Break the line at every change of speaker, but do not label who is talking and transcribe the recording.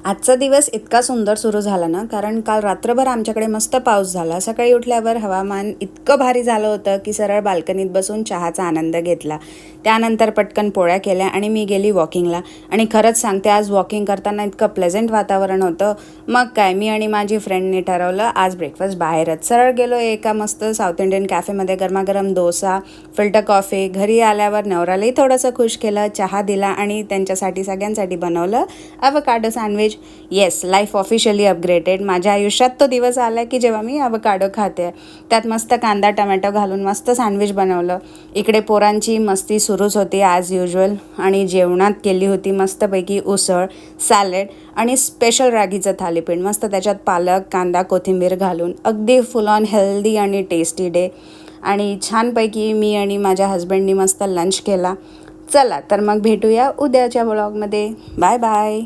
आजचा दिवस इतका सुंदर सुरू झाला ना, कारण काल रात्रभर आमच्याकडे मस्त पाऊस झाला. सकाळी उठल्यावर हवामान इतकं भारी झालं होतं की सरळ बाल्कनीत बसून चहाचा आनंद घेतला. त्यानंतर पटकन पोळ्या केल्या आणि मी गेली वॉकिंगला. आणि खरंच सांगते, आज वॉकिंग करताना इतकं प्लेझंट वातावरण होतं. मग काय, मी आणि माझी फ्रेंडने ठरवलं आज ब्रेकफास्ट बाहेरच. सरळ गेलो एका मस्त साऊथ इंडियन कॅफेमध्ये. गरमागरम डोसा, फिल्टर कॉफी. घरी आल्यावर नवऱ्यालाही थोडंसं खुश केलं, चहा दिला आणि त्यांच्यासाठी सगळ्यांसाठी बनवलं avocado sandwich. Yes, life officially upgraded. माझ्या आयुष्यात तो दिवस आला की जेव्हा मी अवकाडो खाते. त्यात मस्त कांदा टमॅटो घालून मस्त सँडविच बनवलं. इकडे पोरांची मस्ती सुरूच होती ॲज युज्युअल. आणि जेवणात केली होती मस्तपैकी उसळ, सॅलड आणि स्पेशल रागीचं थालीपीठ. मस्त त्याच्यात पालक, कांदा, कोथिंबीर घालून अगदी फुल ऑन हेल्दी आणि टेस्टी डे. आणि छानपैकी मी आणि माझ्या हस्बंडनी मस्त लंच केला. चला तर मग भेटूया उद्याच्या व्लॉगमध्ये. Bye bye.